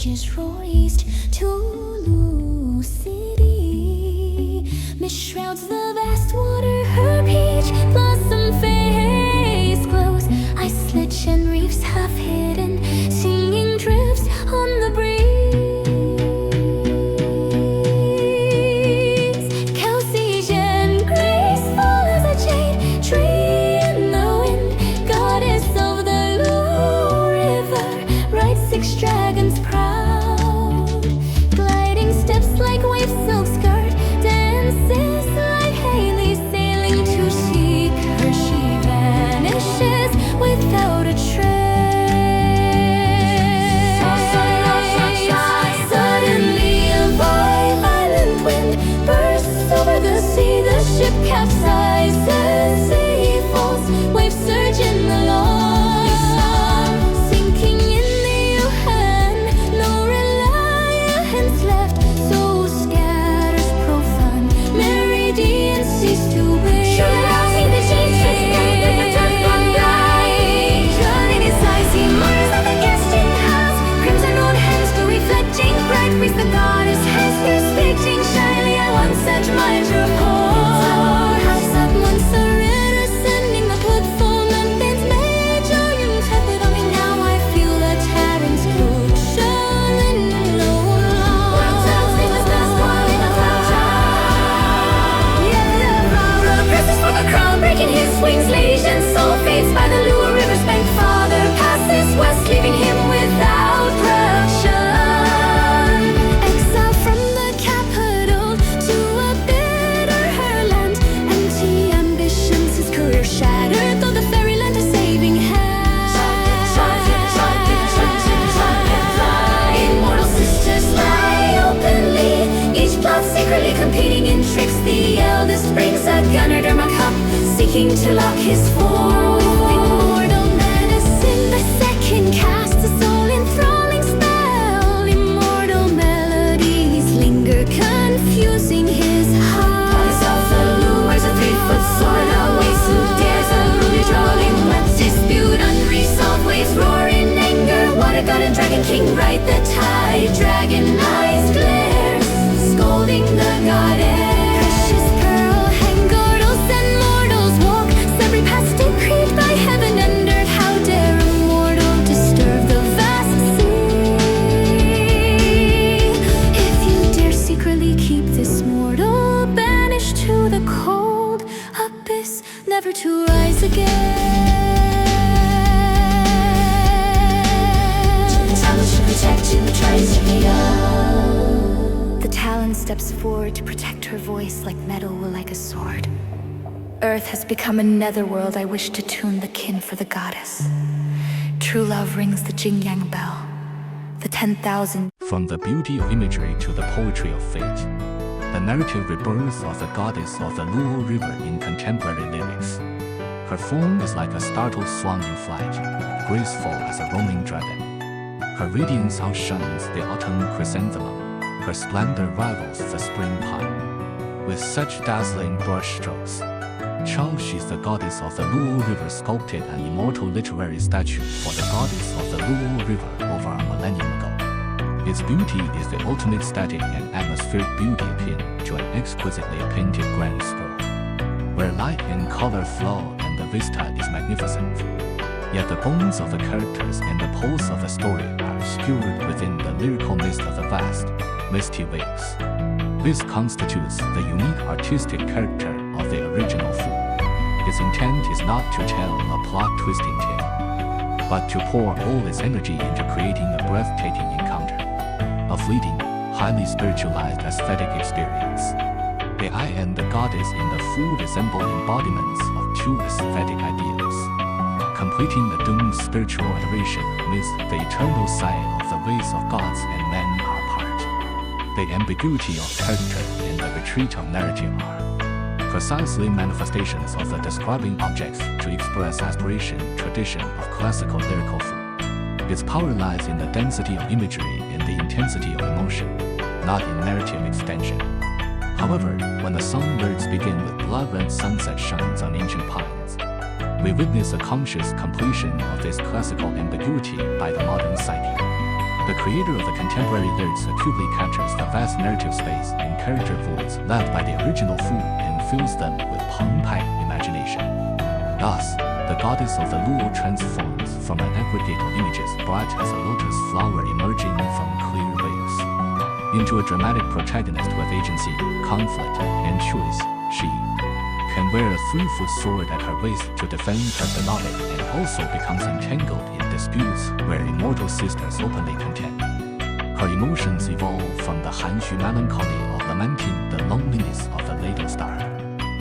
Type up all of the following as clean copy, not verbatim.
bridges roar east to Luo City. Mist shrouds the vast water, her peach blossom face glows. Ice sledge and reefs half hidden, singing drifts on the breeze. Cao Zhi and graceful as a jade tree in the wind, goddess of the Luo River, rides 6 dragons proud. Gliding steps like wave silk skirt, dances like Haley sailing to seek her. She vanishes without a trace. Suddenly a violent wind bursts over the sea. The ship capsizes, sea falls, waves surge in the lawn. Sinking in the Yuhan, no reliance left, so scatters profound meridians cease to wave. Shrouding the chains, with the dark gone bright. Shrouding his eyes, he mutters like a guest in house. Crimson old hands to reflecting bright, raise the goddess hands, they're speaking shyly. I once admired your pose. House at once surrender, sending the footfall mountains major tepid on me. Now I feel a tyrant's cushion no longer. World tells me was dust while in a cloud shine. Yet the flower presses for the crown, breaking his wings. Legion soul fades by the Luo River's bank. Father passes west, leaving him without production. Exile from the capital to a bitter land. Empty ambitions, his career shattered, though the fairyland is saving hand. Immortal sisters lie openly, each plot secretly competing in tricks. The eldest brings a gunner Dharma cup, seeking to lock his foe. Immortal medicine, the second casts a soul enthralling spell. Immortal melodies linger, confusing his heart. Goddess of the Luo wears a 3-foot sword, a waste who dares a ruby drawing webs. Dispute unresolved, waves roar in anger. Water god and dragon king ride the tide. Dragon eyes glare, scolding the goddess. Precious pearl hang girdles and mortals walk. Every past decreed by heaven and earth. How dare a mortal disturb the vast sea? If you dare secretly keep this mortal banished to the cold abyss, never to rise again. The talent should protect you, tries to be up. The talon steps forward to protect her voice, like metal will like a sword. Earth has become a netherworld. I wish to tune the kin for the goddess. True love rings the jing-yang bell. The 10,000. From the beauty of imagery to the poetry of fate, the narrative rebirth of the goddess of the Luo River in contemporary lyrics. Her form is like a startled swan in flight, graceful as a roaming dragon. Her radiance outshines the autumn chrysanthemum. Her splendor rivals the spring pine. With such dazzling brushstrokes, Cao Zhi, the goddess of the Luo River, sculpted an immortal literary statue for the goddess of the Luo River over a millennium ago. Its beauty is the ultimate static and atmospheric beauty akin to an exquisitely painted grand scroll, where light and color flow and the vista is magnificent. Yet the bones of the characters and the pulse of the story are obscured within the lyrical mist of the vast, misty waves. This constitutes the unique artistic character of the original fool. Its intent is not to tell a plot-twisting tale, but to pour all its energy into creating a breathtaking encounter, a fleeting, highly spiritualized aesthetic experience. The eye and the goddess in the fool resemble embodiments of two aesthetic ideals, completing the doomed spiritual adoration amidst the eternal side of the ways of gods and men are apart. The ambiguity of character and the retreat of narrative are precisely manifestations of the describing objects to express aspiration tradition of classical lyrical fool. Its power lies in the density of imagery and the intensity of emotion, not in narrative extension. However, when the songbirds begin with blood-red sunset shines on ancient pines, we witness a conscious completion of this classical ambiguity by the modern psyche. The creator of the contemporary lyrics acutely captures the vast narrative space and character voids left by the original Fu and fills them with澎湃 imagination. Thus, the goddess of the Luo transforms from an aggregate of images bright as a lotus flower emerging from clear waves into a dramatic protagonist with agency, conflict, and choice. She can wear a 3-foot sword at her waist to defend her beloved and also becomes entangled in disputes where immortal sisters openly contend. Her emotions evolve from the 含蓄 melancholy of lamenting the loneliness of the little star,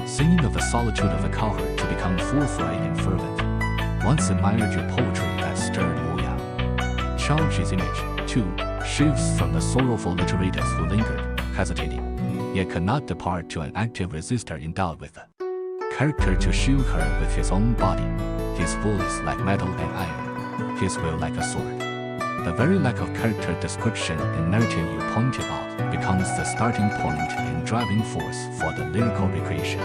singing of the solitude of a cowherd to become forthright and fervent. Once admired your poetry that stirred Luo. Cao Zhi's image, too, shifts from the sorrowful literatus who lingered, hesitating, yet could not depart to an active resistor endowed with a character to shield her with his own body, his voice like metal and iron, his will like a sword. The very lack of character description and narrative you pointed out becomes the starting point and driving force for the lyrical recreation.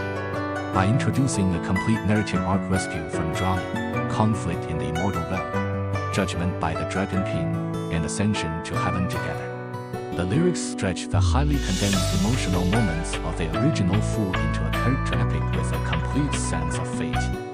By introducing a complete narrative arc rescue from drowning, conflict in the immortal realm, judgment by the Dragon King, and ascension to heaven together, the lyrics stretch the highly condensed emotional moments of the original Fu into a character epic with a complete sense of fate.